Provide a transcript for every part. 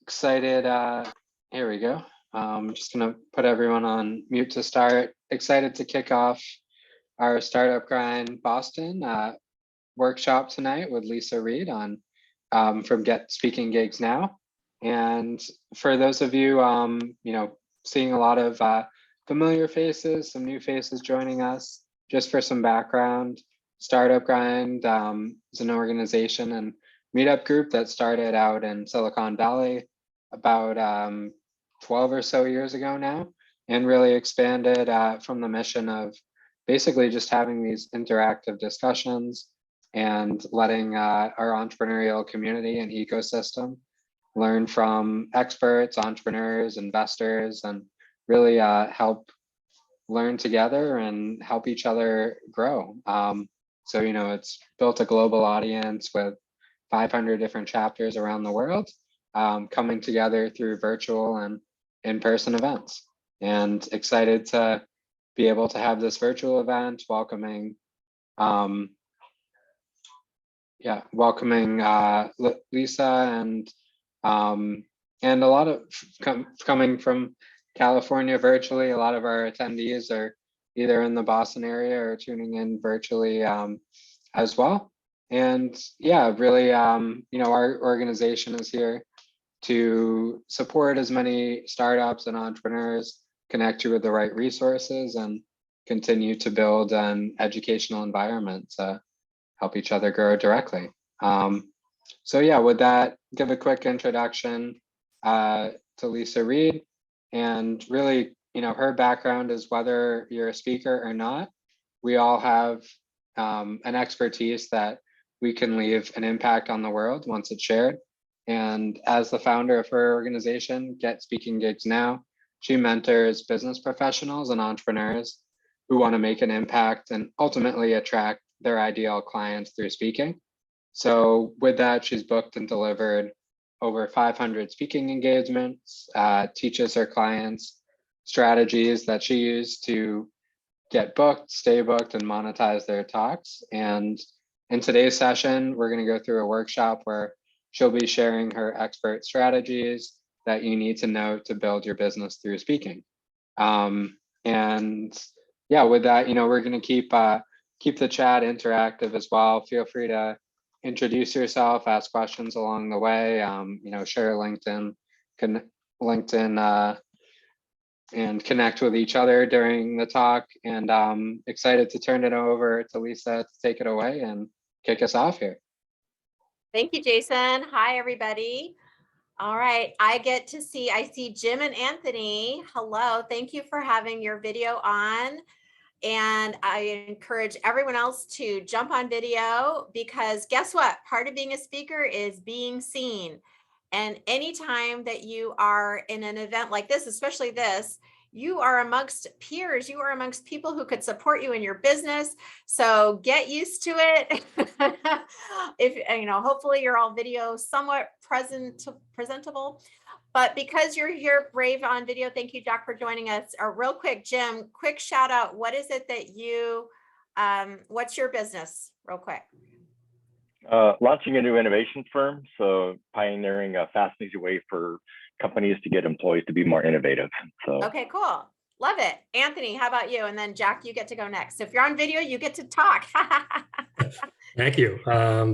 Excited. Here we go. Just gonna put everyone on mute to start. Excited to kick off our Startup Grind Boston workshop tonight with Leisa Reid on from Get Speaking Gigs Now. And for those of you, seeing a lot of familiar faces, some new faces joining us. Just for some background, Startup Grind is an organization and meetup group that started out in Silicon Valley about 12 or so years ago now, and really expanded from the mission of basically just having these interactive discussions and letting our entrepreneurial community and ecosystem learn from experts, entrepreneurs, investors, and really help learn together and help each other grow. So, it's built a global audience with 500 different chapters around the world, coming together through virtual and in-person events. And excited to be able to have this virtual event, welcoming Leisa and a lot of coming from California virtually. A lot of our attendees are either in the Boston area or tuning in virtually as well. And really, our organization is here to support as many startups and entrepreneurs, connect you with the right resources, and continue to build an educational environment to help each other grow directly. With that, give a quick introduction to Leisa Reid. And really, her background is whether you're a speaker or not, we all have an expertise that we can leave an impact on the world once it's shared. And as the founder of her organization, Get Speaking Gigs Now, she mentors business professionals and entrepreneurs who want to make an impact and ultimately attract their ideal clients through speaking. So with that, she's booked and delivered over 500 speaking engagements, teaches her clients strategies that she used to get booked, stay booked, and monetize their talks. And in today's session, we're going to go through a workshop where she'll be sharing her expert strategies that you need to know to build your business through speaking. With that, we're going to keep the chat interactive as well. Feel free to introduce yourself, ask questions along the way, share LinkedIn, and connect with each other during the talk. And excited to turn it over to Leisa to take it away and kick us off here. Thank you, Jason. Hi, everybody. All right, I see Jim and Anthony. Hello, thank you for having your video on. And I encourage everyone else to jump on video, because guess what? Part of being a speaker is being seen. And anytime that you are in an event like this, especially this, you are amongst peers, you are amongst people who could support you in your business. So get used to it. Hopefully you're all video somewhat presentable. But because you're here brave on video, thank you, Jack, for joining us. Real quick, Jim, quick shout out. What is it that you, what's your business, real quick? Launching a new innovation firm. So pioneering a fast and easy way for companies to get employees to be more innovative. So okay, cool. Love it. Anthony, how about you? And then Jack, you get to go next. If you're on video, you get to talk. Thank you.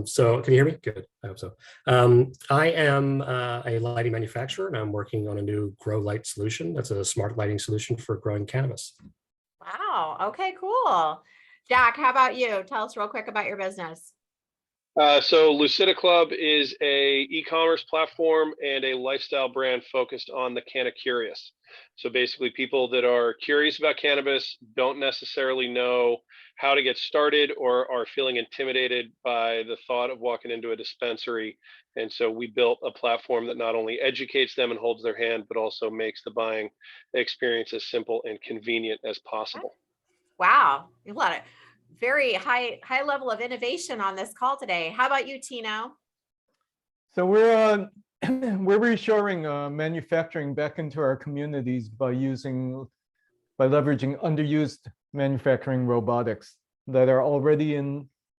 So can you hear me? Good, I hope so. I am a lighting manufacturer, and I'm working on a new grow light solution. That's a smart lighting solution for growing cannabis. Wow, okay, cool. Jack, how about you? Tell us real quick about your business. So Lucida Club is a e-commerce platform and a lifestyle brand focused on the canna curious. So basically people that are curious about cannabis, don't necessarily know how to get started, or are feeling intimidated by the thought of walking into a dispensary. And so we built a platform that not only educates them and holds their hand, but also makes the buying experience as simple and convenient as possible. Wow, a lot of very high level of innovation on this call today. How about you, Tino? So we're reshoring manufacturing back into our communities by leveraging underused manufacturing robotics that are already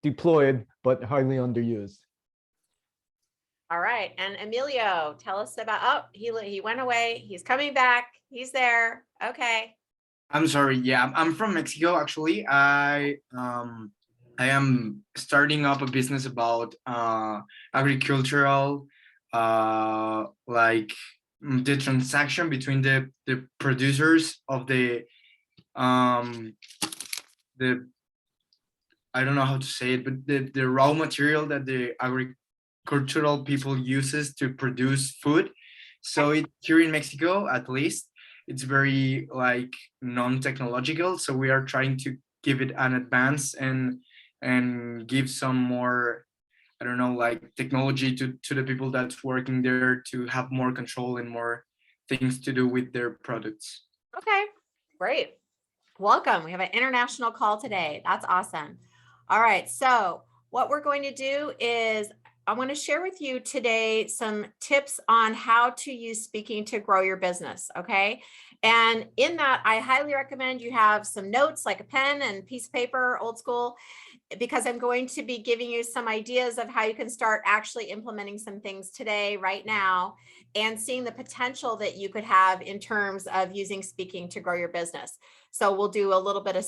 deployed but highly underused. All right. And Emilio, tell us about, oh, he went away. He's coming back. He's there. Okay. I'm sorry. Yeah, I'm from Mexico. Actually, I am starting up a business about agricultural, like the transaction between the producers of the I don't know how to say it, but the raw material that the agricultural people uses to produce food. So it here in Mexico, at least, it's very like non-technological. So we are trying to give it an advance and give some more, I don't know, like technology to the people that's working there to have more control and more things to do with their products. Okay, great. Welcome. We have an international call today. That's awesome. All right. So what we're going to do is I want to share with you today some tips on how to use speaking to grow your business. Okay. And in that, I highly recommend you have some notes, like a pen and piece of paper, old school, because I'm going to be giving you some ideas of how you can start actually implementing some things today, right now, and seeing the potential that you could have in terms of using speaking to grow your business. So we'll do a little bit of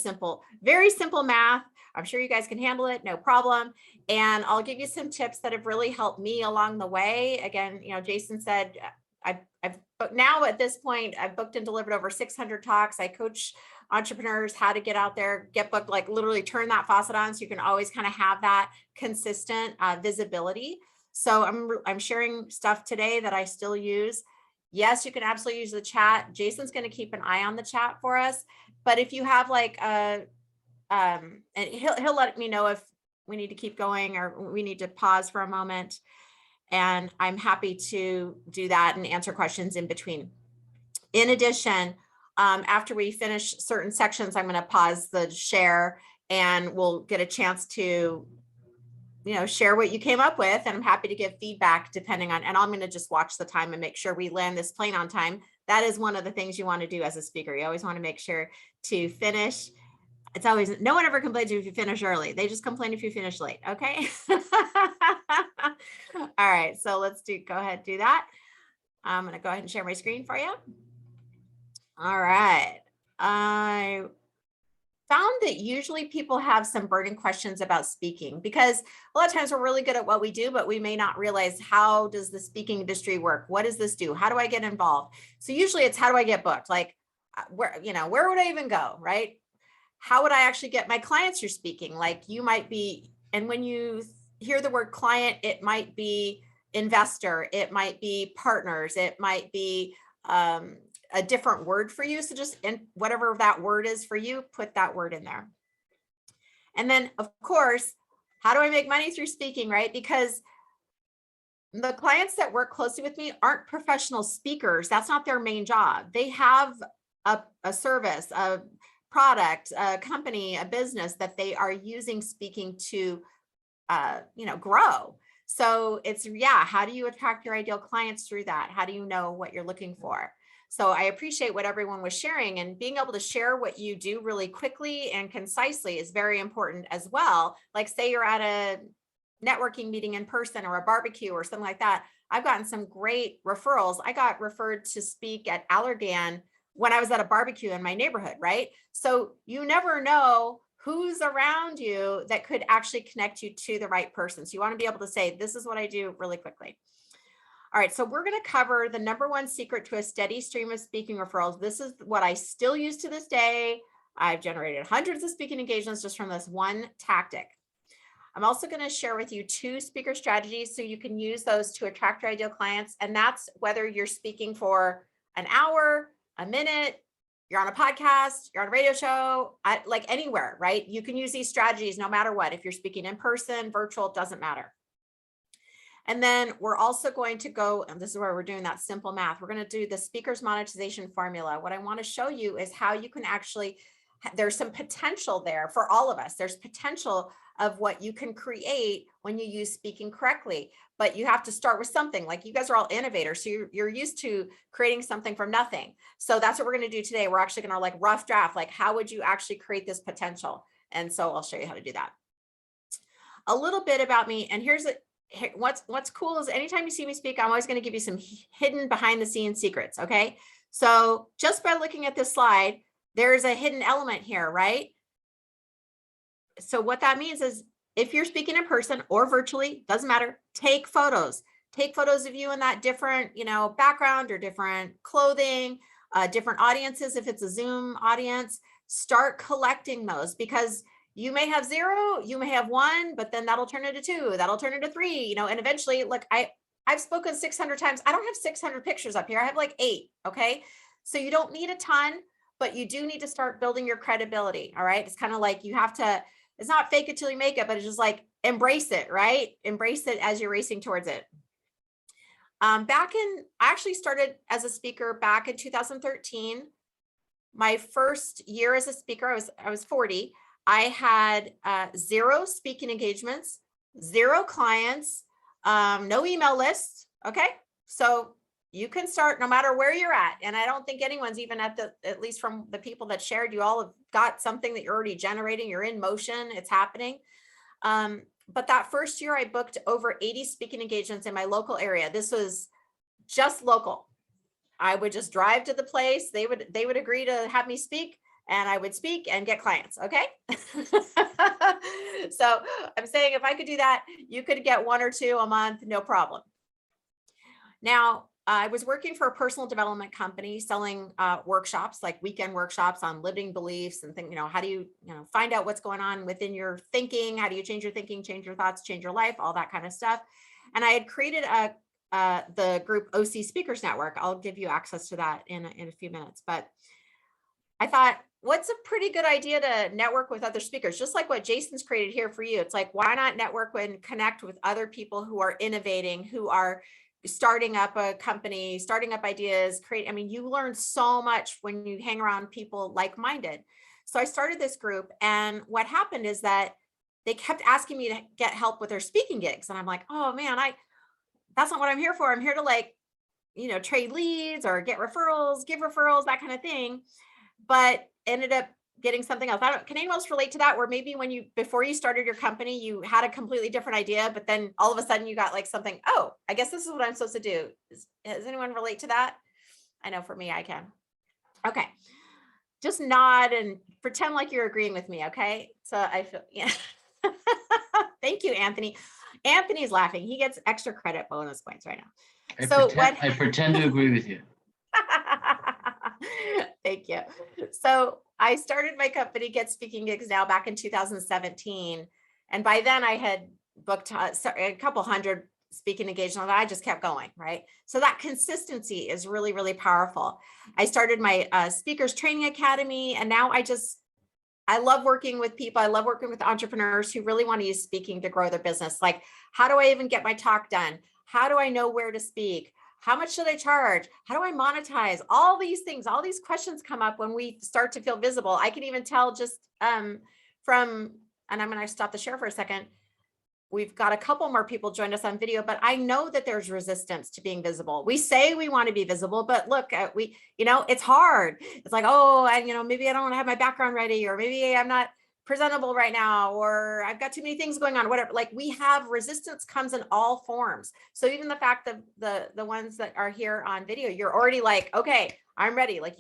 very simple math. I'm sure you guys can handle it, no problem. And I'll give you some tips that have really helped me along the way. Again, Jason said, now at this point, I've booked and delivered over 600 talks. I coach entrepreneurs how to get out there, get booked, like literally turn that faucet on so you can always kind of have that consistent visibility. So I'm sharing stuff today that I still use. Yes, you can absolutely use the chat. Jason's going to keep an eye on the chat for us. But if you have like and he'll let me know if we need to keep going or we need to pause for a moment. And I'm happy to do that and answer questions in between. In addition, after we finish certain sections, I'm going to pause the share and we'll get a chance to, share what you came up with. And I'm happy to give feedback depending on, and I'm going to just watch the time and make sure we land this plane on time. That is one of the things you want to do as a speaker. You always want to make sure to finish. It's always, no one ever complains if you finish early. They just complain if you finish late. Okay. All right. So let's go ahead, do that. I'm going to go ahead and share my screen for you. All right. I found that usually people have some burning questions about speaking because a lot of times we're really good at what we do, but we may not realize, how does the speaking industry work? What does this do? How do I get involved? So usually it's, how do I get booked? Like where would I even go? Right? How would I actually get my clients you're speaking? Like you might be, and when you hear the word client, it might be investor, it might be partners, it might be a different word for you. So just whatever that word is for you, put that word in there. And then of course, how do I make money through speaking, right? Because the clients that work closely with me aren't professional speakers. That's not their main job. They have a service, a product, a company, a business that they are using speaking to, grow. So it's, how do you attract your ideal clients through that? How do you know what you're looking for? So I appreciate what everyone was sharing, and being able to share what you do really quickly and concisely is very important as well. Like say you're at a networking meeting in person or a barbecue or something like that. I've gotten some great referrals. I got referred to speak at Allergan when I was at a barbecue in my neighborhood, right? So you never know who's around you that could actually connect you to the right person. So you want to be able to say, this is what I do, really quickly. All right, so we're going to cover the #1 secret to a steady stream of speaking referrals. This is what I still use to this day. I've generated hundreds of speaking engagements just from this one tactic. I'm also going to share with you 2 speaker strategies so you can use those to attract your ideal clients. And that's whether you're speaking for an hour, a minute, you're on a podcast, you're on a radio show, like anywhere, right? You can use these strategies no matter what. If you're speaking in person, virtual, it doesn't matter. And then we're also going to go, and this is where we're doing that simple math. We're going to do the speaker's monetization formula. What I want to show you is how you can actually, there's some potential there for all of us. There's potential of what you can create when you use speaking correctly, but you have to start with something. Like you guys are all innovators, so you're used to creating something from nothing. So that's what we're going to do today. We're actually going to like rough draft, like how would you actually create this potential? And so I'll show you how to do that. A little bit about me, and here's what's cool is anytime you see me speak, I'm always going to give you some hidden behind the scenes secrets. Okay. So just by looking at this slide, there's a hidden element here, right? So what that means is if you're speaking in person or virtually, doesn't matter, take photos. Take photos of you in that different, background or different clothing, different audiences. If it's a Zoom audience, start collecting those, because you may have 0, you may have 1, but then that'll turn into 2, that'll turn into 3, and eventually, look, I've spoken 600 times. I don't have 600 pictures up here. I have like 8. Okay. So you don't need a ton, but you do need to start building your credibility. All right. It's kind of like you have to, it's not fake it till you make it, but it's just like embrace it, right? Embrace it as you're racing towards it. I actually started as a speaker back in 2013. My first year as a speaker, I was 40. I had 0 speaking engagements, 0 clients, no email lists. Okay. So you can start no matter where you're at. And I don't think anyone's even at least from the people that shared, you all have got something that you're already generating. You're in motion. It's happening. But that first year I booked over 80 speaking engagements in my local area. This was just local. I would just drive to the place. They would agree to have me speak, and I would speak and get clients. Okay. So I'm saying if I could do that, you could get 1 or 2 a month, no problem. Now, I was working for a personal development company selling workshops, like weekend workshops on limiting beliefs and things, how do you, find out what's going on within your thinking? How do you change your thinking, change your thoughts, change your life, all that kind of stuff. And I had created the group OC Speakers Network. I'll give you access to that in a few minutes. But I thought, what's a pretty good idea to network with other speakers, just like what Jason's created here for you. It's like, why not network and connect with other people who are innovating, who are starting up a company, starting up ideas, you learn so much when you hang around people like-minded. So I started this group, and what happened is that they kept asking me to get help with their speaking gigs. And I'm like, oh man, that's not what I'm here for. I'm here to trade leads or get referrals, give referrals, that kind of thing. But ended up getting something else. Can anyone else relate to that? Where maybe before you started your company, you had a completely different idea, but then all of a sudden you got like something, oh, I guess this is what I'm supposed to do. Does anyone relate to that? I know for me, I can. Okay. Just nod and pretend like you're agreeing with me. Okay. So I feel, yeah. Thank you, Anthony. Anthony's laughing. He gets extra credit bonus points right now. I pretend to agree with you. Thank you. So I started my company, Get Speaking Gigs Now, back in 2017. And by then I had booked a couple hundred speaking engagements. I just kept going, right? So that consistency is really, really powerful. I started my Speakers Training Academy, and now I love working with people. I love working with entrepreneurs who really want to use speaking to grow their business. Like, how do I even get my talk done? How do I know where to speak? How much should I charge? How do I monetize? All these things, all these questions come up when we start to feel visible. I can even tell just and I'm going to stop the share for a second. We've got a couple more people joined us on video, but I know that there's resistance to being visible. We say we want to be visible, but look, it's hard. It's like, oh, maybe I don't have my background ready, or maybe I'm not presentable right now, or I've got too many things going on, whatever. Like, we have resistance comes in all forms. So even the fact that the ones that are here on video, you're already like, okay, I'm ready. Like,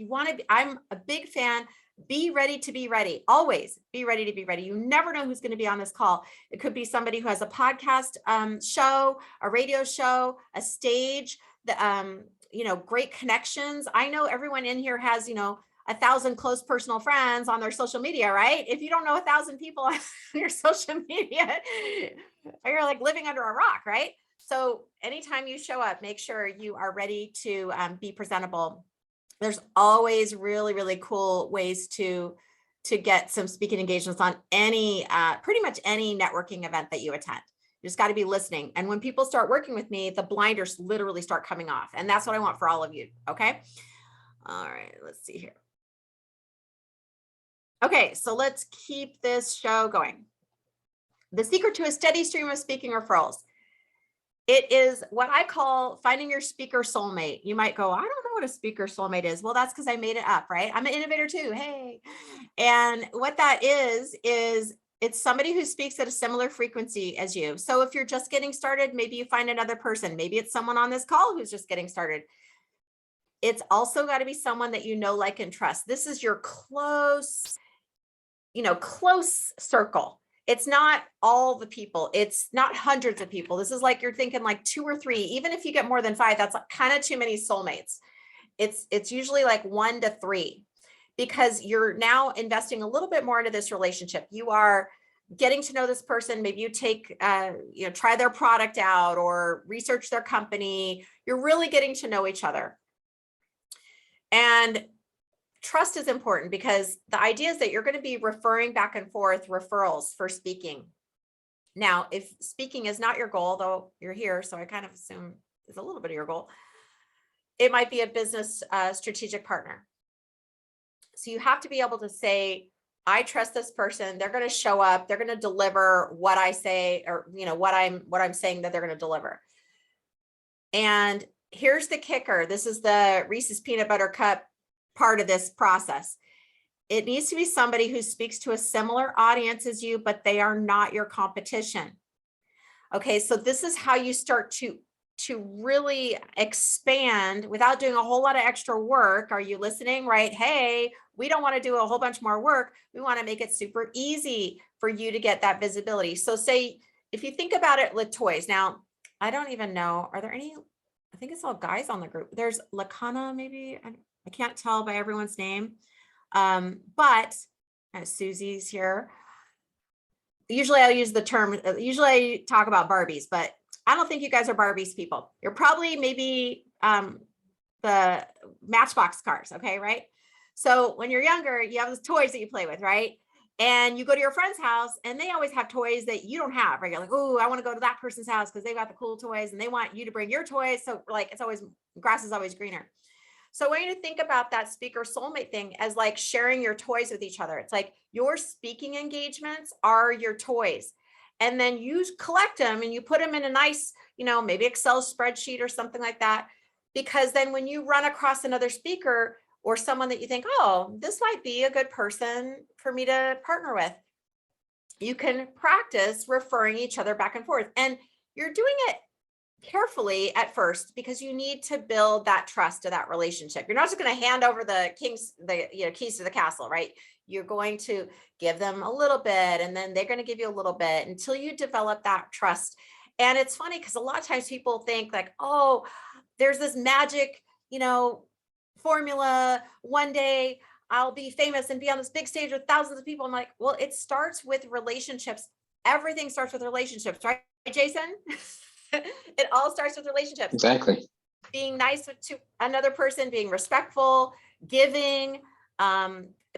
I'm a big fan. Be ready to be ready. Always be ready to be ready. You never know who's going to be on this call. It could be somebody who has a podcast show, a radio show, a stage, great connections. I know everyone in here has, 1,000 close personal friends on their social media, right? If you don't know 1,000 people on your social media, you're like living under a rock, right? So anytime you show up, make sure you are ready to be presentable. There's always really, really cool ways to get some speaking engagements on pretty much any networking event that you attend. You just got to be listening. And when people start working with me, the blinders literally start coming off. And that's what I want for all of you. Okay. All right. Let's see here. Okay. So let's keep this show going. The secret to a steady stream of speaking referrals. It is what I call finding your speaker soulmate. You might go, I don't know what a speaker soulmate is. Well, that's because I made it up, right? I'm an innovator too. Hey. And what that is it's somebody who speaks at a similar frequency as you. So if you're just getting started, maybe you find another person. Maybe it's someone on this call who's just getting started. It's also got to be someone that you know, like, and trust. This is your close, close circle. It's not all the people. It's not hundreds of people. This is like, you're thinking like 2 or 3. Even if you get more than 5, that's kind of too many soulmates. It's usually like 1 to 3, because you're now investing a little bit more into this relationship. You are getting to know this person. Maybe you take, try their product out or research their company. You're really getting to know each other. And trust is important, because the idea is that you're going to be referring back and forth referrals for speaking. Now, if speaking is not your goal, though you're here, so I kind of assume it's a little bit of your goal, it might be a business strategic partner. So you have to be able to say, I trust this person. They're going to show up. They're going to deliver what I say, or what I'm saying that they're going to deliver. And here's the kicker. This is the Reese's peanut butter cup part of this process. It needs to be somebody who speaks to a similar audience as you, but they are not your competition. Okay, so this is how you start to really expand without doing a whole lot of extra work. Are you listening? Right? Hey, we don't want to do a whole bunch more work. We want to make it super easy for you to get that visibility. So say, if you think about it with toys. Now, I don't even know, are there any, I think it's all guys on the group. There's Lakana, maybe, I can't tell by everyone's name. But Susie's here. Usually I'll use the term, usually I talk about Barbies, but I don't think you guys are Barbies people. You're probably maybe the Matchbox cars, okay, right? So when you're younger, you have those toys that you play with, right? And you go to your friend's house and they always have toys that you don't have, right? You're like, oh, I want to go to that person's house because they've got the cool toys and they want you to bring your toys. So like, it's always, grass is always greener. So I want you to think about that speaker soulmate thing as like sharing your toys with each other. It's like your speaking engagements are your toys. And then you collect them and you put them in a nice, maybe Excel spreadsheet or something like that. Because then when you run across another speaker or someone that you think, oh, this might be a good person for me to partner with, you can practice referring each other back and forth. And you're doing it carefully at first, because you need to build that trust to that relationship. You're not just going to hand over the keys to the castle, right? You're going to give them a little bit, and then they're going to give you a little bit until you develop that trust. And it's funny because a lot of times people think like, oh, there's this magic, formula. One day I'll be famous and be on this big stage with thousands of people. I'm like, well, it starts with relationships. Everything starts with relationships, right, Jason? It all starts with relationships. Exactly. Being nice to another person, being respectful, giving,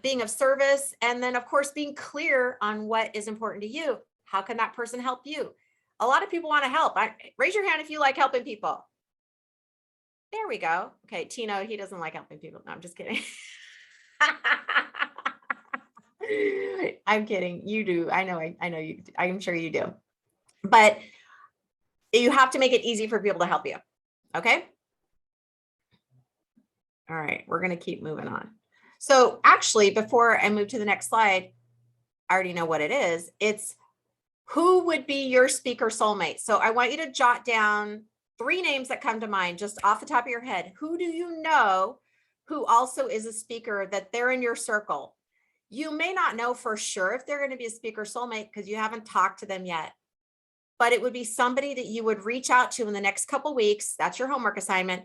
being of service, and then of course being clear on what is important to you. How can that person help you? A lot of people want to help. Raise your hand if you like helping people. There we go. Okay, Tino, he doesn't like helping people. No, I'm just kidding. I'm kidding. You do. I know you. I'm sure you do. But you have to make it easy for people to help you. Okay. All right. We're going to keep moving on. So actually, before I move to the next slide, I already know what it is. It's who would be your speaker soulmate. So I want you to jot down 3 names that come to mind just off the top of your head. Who do you know who also is a speaker that they're in your circle? You may not know for sure if they're going to be a speaker soulmate because you haven't talked to them yet. But it would be somebody that you would reach out to in the next couple weeks. That's your homework assignment.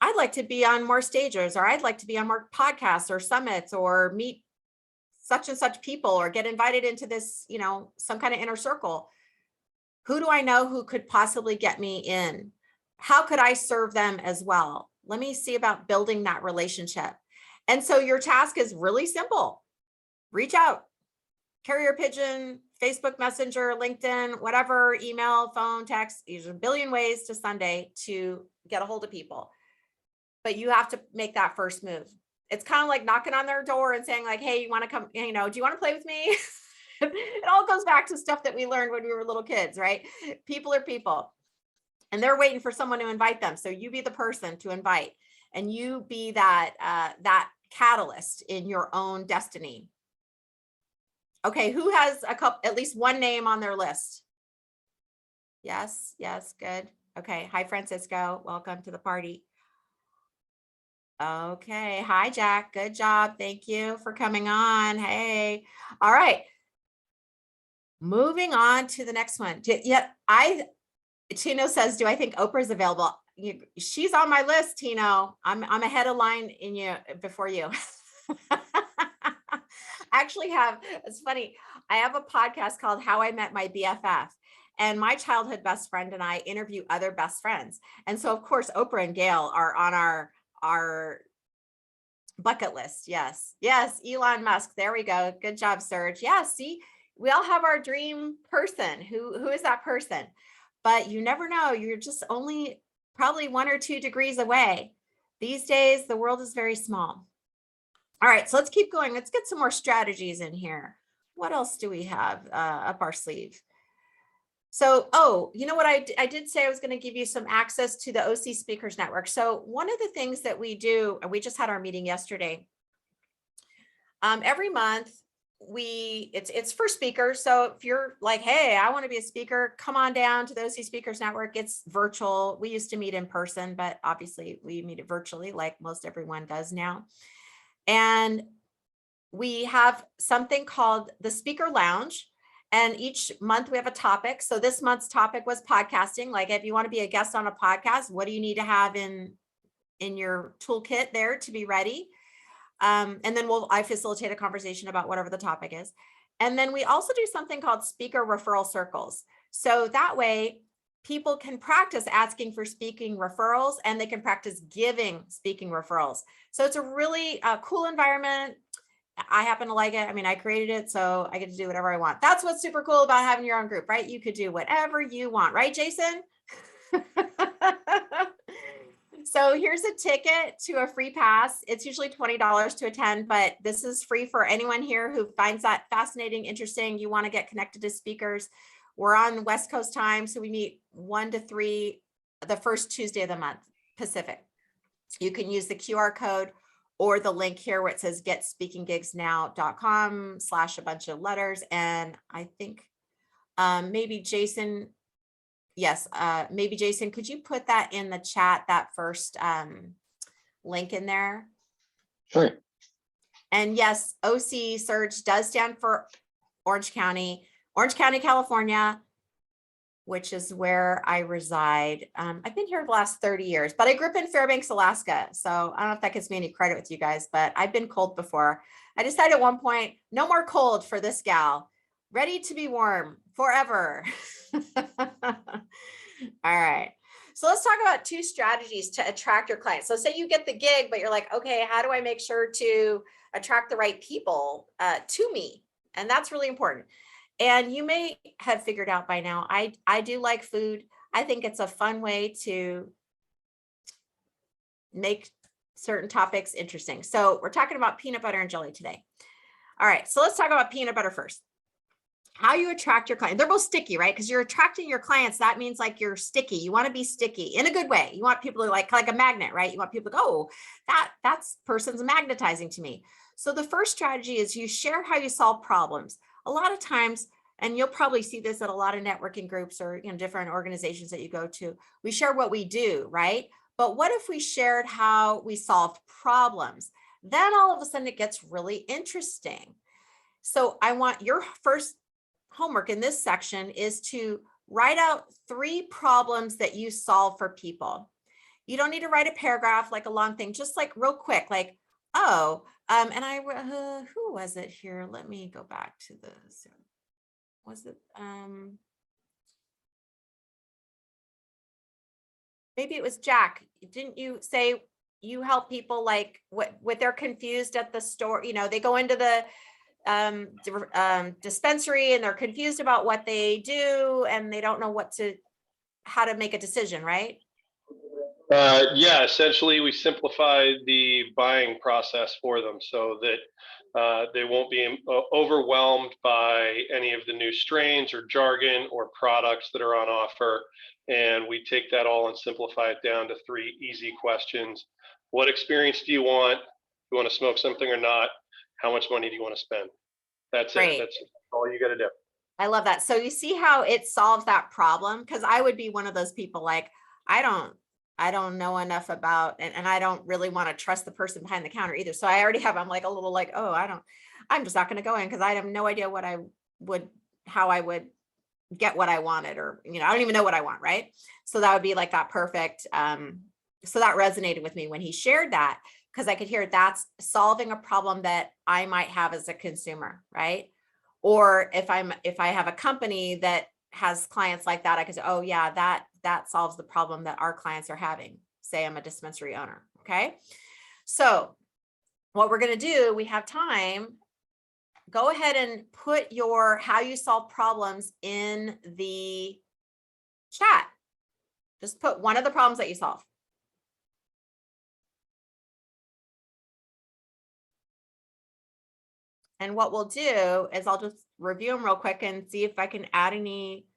I'd like to be on more stages, or I'd like to be on more podcasts or summits, or meet such and such people, or get invited into this, some kind of inner circle. Who do I know who could possibly get me in? How could I serve them as well? Let me see about building that relationship. And so your task is really simple. Reach out, carrier pigeon, Facebook Messenger, LinkedIn, whatever, email, phone, text. There's a billion ways to Sunday to get a hold of people. But you have to make that first move. It's kind of like knocking on their door and saying like, hey, you want to come, do you want to play with me? It all goes back to stuff that we learned when we were little kids, right? People are people. And they're waiting for someone to invite them. So you be the person to invite, and you be that catalyst in your own destiny. Okay, who has at least one name on their list? Yes, yes, good. Okay, hi Francisco, welcome to the party. Okay, hi Jack, good job. Thank you for coming on. Hey, all right. Moving on to the next one. Yeah, Tino says, do I think Oprah's available? She's on my list, Tino. I'm ahead of line before you. I actually have, it's funny, I have a podcast called How I Met My BFF. And my childhood best friend and I interview other best friends. And so of course, Oprah and Gail are on our bucket list. Yes. Yes. Elon Musk. There we go. Good job, Serge. Yeah. See, we all have our dream person. Who is that person? But you never know. You're just only probably 1 or 2 degrees away. These days, the world is very small. All right. So let's keep going. Let's get some more strategies in here. What else do we have up our sleeve? So, oh, you know what I did say I was going to give you some access to the OC Speakers Network. So one of the things that we do, and we just had our meeting yesterday, every month it's for speakers. So if you're like, hey, I want to be a speaker, come on down to the OC Speakers Network. It's virtual. We used to meet in person, but obviously we meet it virtually like most everyone does now. And we have something called the Speaker Lounge. And each month we have a topic. So this month's topic was podcasting. Like if you want to be a guest on a podcast, what do you need to have in your toolkit there to be ready? And then I facilitate a conversation about whatever the topic is. And then we also do something called speaker referral circles. So that way people can practice asking for speaking referrals and they can practice giving speaking referrals. So it's a really cool environment. I happen to like it. I mean, I created it, so I get to do whatever I want. That's what's super cool about having your own group, right? You could do whatever you want, right, Jason? So here's a ticket to a free pass. It's usually $20 to attend, but this is free for anyone here who finds that fascinating, interesting. You want to get connected to speakers. We're on West Coast time, so we meet 1 to 3 the first Tuesday of the month, Pacific. You can use the QR code or the link here where it says getspeakinggigsnow.com/ a bunch of letters. And I think maybe Jason, yes, maybe Jason, could you put that in the chat, that first link in there? Sure. And yes, OC Surge does stand for Orange County, California, which is where I reside. I've been here the last 30 years, but I grew up in Fairbanks, Alaska. So I don't know if that gives me any credit with you guys, but I've been cold before. I decided at one point, no more cold for this gal, ready to be warm forever. All right. So let's talk about 2 strategies to attract your clients. So say you get the gig, but you're like, okay, how do I make sure to attract the right people to me? And that's really important. And you may have figured out by now, I do like food. I think it's a fun way to make certain topics interesting. So we're talking about peanut butter and jelly today. All right, so let's talk about peanut butter first. How you attract your client. They're both sticky, right? Because you're attracting your clients. That means like you're sticky. You want to be sticky in a good way. You want people to like a magnet, right? You want people to go, oh, that's person's magnetizing to me. So the first strategy is you share how you solve problems. A lot of times, and you'll probably see this at a lot of networking groups or different organizations that you go to, we share what we do, right? But what if we shared how we solved problems? Then all of a sudden it gets really interesting. So I want your first homework in this section is to write out 3 problems that you solve for people. You don't need to write a paragraph, like a long thing, just like real quick, like, oh, and who was it here? Let me go back to this. Was it, maybe it was Jack. Didn't you say you help people like what they're confused at the store? They go into the dispensary and they're confused about what they do and they don't know how to make a decision, right? Yeah, essentially we simplify the buying process for them so that they won't be overwhelmed by any of the new strains or jargon or products that are on offer. And we take that all and simplify it down to 3 easy questions. What experience do you want? Do you want to smoke something or not? How much money do you want to spend? That's Great. it. That's all you got to do. I love that. So you see how it solves that problem? Because I would be one of those people like, I don't know enough about, and I don't really want to trust the person behind the counter either. So I already have, I'm like a little like, oh, I'm just not going to go in because I have no idea how I would get what I wanted, or, I don't even know what I want. Right. So that would be like that perfect. So that resonated with me when he shared that, because I could hear that's solving a problem that I might have as a consumer. Right. Or if I have a company that has clients like that, I could say, oh yeah, that solves the problem that our clients are having. Say I'm a dispensary owner. Okay. So what we're going to do, we have time. Go ahead and put how you solve problems in the chat. Just put one of the problems that you solve. And what we'll do is I'll just review them real quick and see if I can add any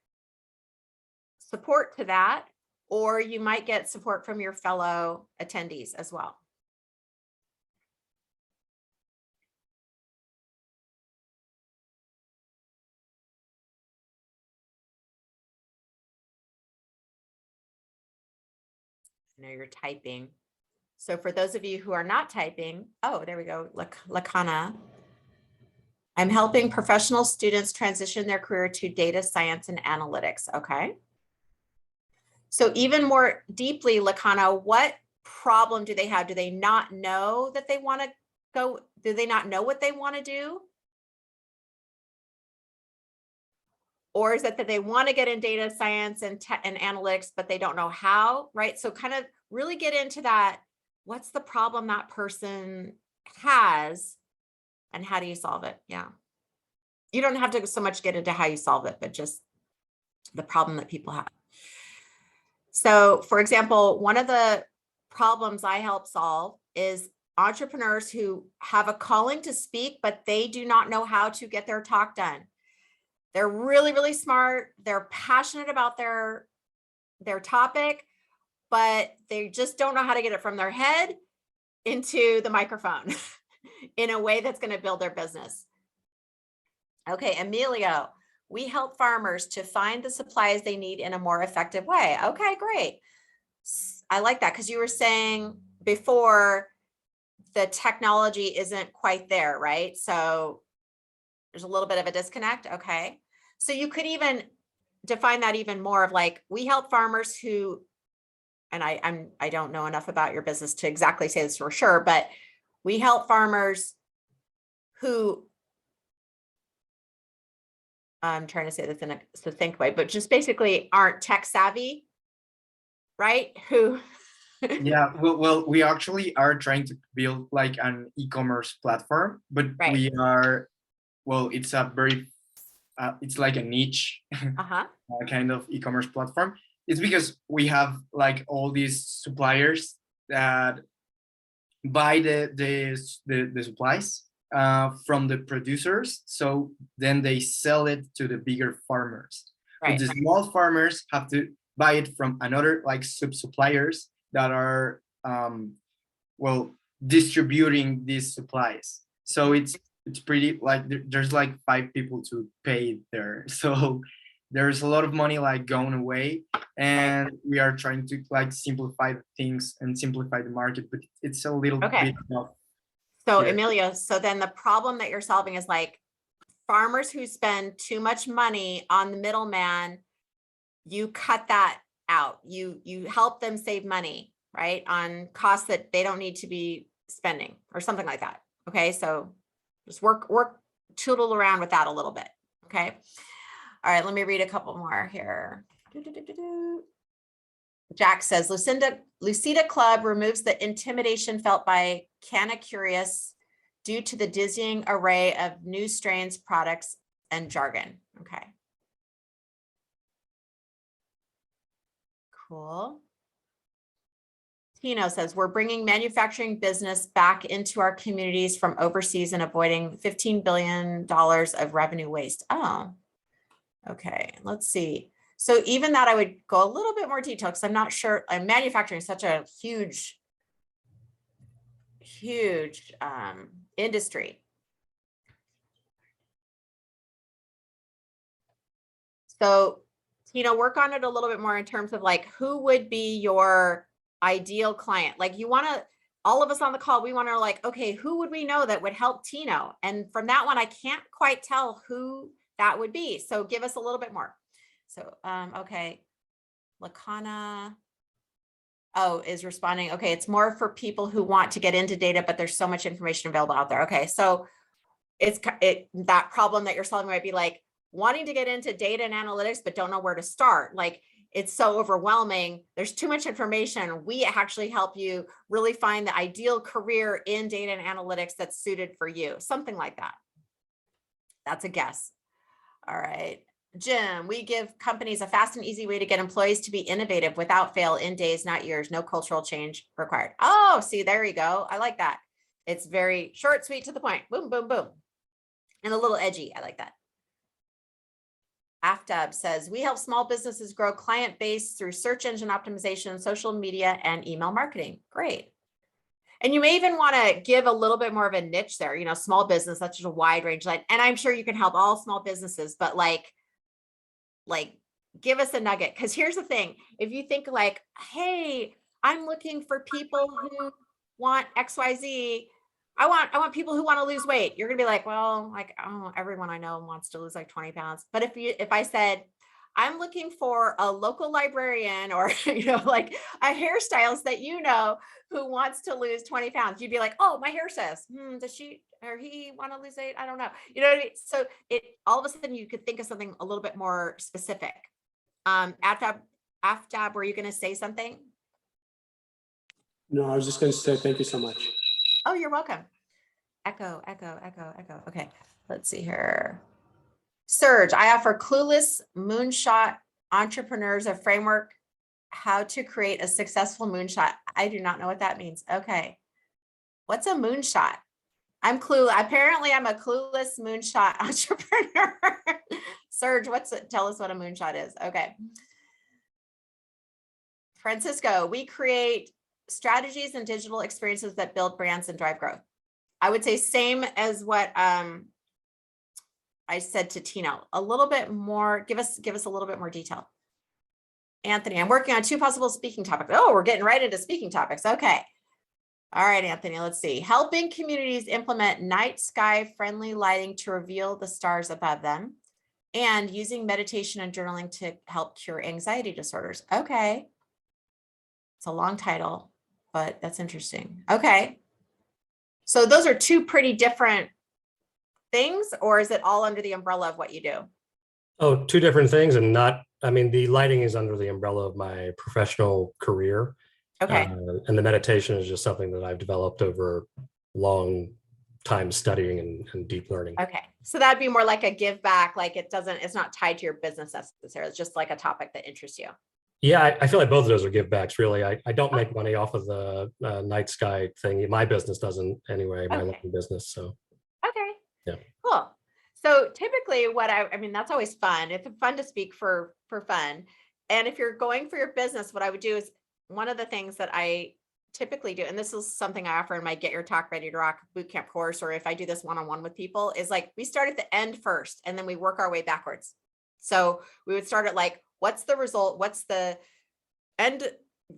support to that, or you might get support from your fellow attendees as well. I know you're typing. So for those of you who are not typing, oh, there we go, Lakana. I'm helping professional students transition their career to data science and analytics. Okay. So even more deeply, Lakana, what problem do they have? Do they not know that they want to go? Do they not know what they want to do? Or is it that they want to get in data science and analytics, but they don't know how, right? So kind of really get into that. What's the problem that person has and how do you solve it? Yeah. You don't have to so much get into how you solve it, but just the problem that people have. So for example, one of the problems I help solve is entrepreneurs who have a calling to speak, but they do not know how to get their talk done. They're really, really smart. They're passionate about their topic, but they just don't know how to get it from their head into the microphone in a way that's going to build their business. Okay, Emilio, we help farmers to find the supplies they need in a more effective way. Okay, great. I like that because you were saying before the technology isn't quite there, right? So there's a little bit of a disconnect. Okay. So you could even define that even more of like, we help farmers who, and I don't know enough about your business to exactly say this for sure, but we help farmers who, I'm trying to say this in a succinct way, but just basically aren't tech savvy, right? Who Yeah, well, we actually are trying to build like an e-commerce platform, but Right. we are, well, it's a very, it's like a niche kind of e-commerce platform. It's because we have like all these suppliers that buy the supplies from the producers, so then they sell it to the bigger farmers. Right. But the small farmers have to buy it from another like sub-suppliers that are well, distributing these supplies. So it's pretty like there's like 5 people to pay there. So there's a lot of money like going away, and we are trying to like simplify things and simplify the market, but it's a little bit tough. So here. Emilio, so then the problem that you're solving is like farmers who spend too much money on the middleman, you cut that out. You help them save money, right? On costs that they don't need to be spending or something like that. Okay. So just tootle around with that a little bit. Okay. All right. Let me read a couple more here. Jack says, Lucida Club removes the intimidation felt by Canna Curious due to the dizzying array of new strains, products, and jargon. Okay. Cool. Tino says, we're bringing manufacturing business back into our communities from overseas and avoiding $15 billion of revenue waste. Oh, okay. Let's see. So even that, I would go a little bit more detail because I'm not sure. Manufacturing is such a huge industry. So, work on it a little bit more in terms of like, who would be your ideal client? Like you want to, all of us on the call, we want to like, okay, who would we know that would help Tino? And from that one, I can't quite tell who that would be. So give us a little bit more. So, okay. Lakana, is responding. Okay. It's more for people who want to get into data, but there's so much information available out there. Okay. So that problem that you're solving might be like wanting to get into data and analytics, but don't know where to start. Like it's so overwhelming. There's too much information. We actually help you really find the ideal career in data and analytics that's suited for you. Something like that. That's a guess. All right. Jim, we give companies a fast and easy way to get employees to be innovative without fail in days, not years. No cultural change required. Oh, see, there you go. I like that. It's very short, sweet, to the point. Boom, boom, boom. And a little edgy. I like that. Aftab says, we help small businesses grow client base through search engine optimization, social media, and email marketing. Great. And you may even want to give a little bit more of a niche there, small business, that's just a wide range. And I'm sure you can help all small businesses, but like give us a nugget. Because here's the thing. If you think like, hey, I'm looking for people who want XYZ, I want people who want to lose weight. You're gonna be like, well, like, oh, everyone I know wants to lose like 20 pounds. But if I said, I'm looking for a local librarian or, like a hairstylist that who wants to lose 20 pounds, you'd be like, oh, my hair says, does she or he want to lose weight? I don't know. You know what I mean? So all of a sudden you could think of something a little bit more specific. Aftab, were you going to say something? No, I was just going to say thank you so much. Oh, you're welcome. Echo. Okay, let's see here. Serge, I offer clueless moonshot entrepreneurs a framework how to create a successful moonshot. I do not know what that means. Okay. What's a moonshot? I'm clueless. Apparently I'm a clueless moonshot entrepreneur. Serge, tell us what a moonshot is. Okay. Francisco, we create strategies and digital experiences that build brands and drive growth. I would say same as what I said to Tino, a little bit more, give us a little bit more detail. Anthony, I'm working on 2 possible speaking topics. Oh, we're getting right into speaking topics. Okay. All right, Anthony, let's see. Helping communities implement night sky friendly lighting to reveal the stars above them and using meditation and journaling to help cure anxiety disorders. Okay. It's a long title, but that's interesting. Okay. So those are 2 pretty different things, or is it all under the umbrella of what you do? Oh, 2 different things, and the lighting is under the umbrella of my professional career. Okay. And the meditation is just something that I've developed over long time studying and deep learning. Okay. So that'd be more like a give back. Like it's not tied to your business necessarily. It's just like a topic that interests you. Yeah, I feel like both of those are give backs, really. I don't make money off of the night sky thing. My business doesn't anyway, my local business. So. Okay. Yeah. Cool. So typically I mean, that's always fun. It's fun to speak for fun. And if you're going for your business, what I would do is one of the things that I typically do, and this is something I offer in my Get Your Talk Ready to Rock bootcamp course, or if I do this one-on-one with people, is like, we start at the end first, and then we work our way backwards. So we would start at like, what's the result? What's the end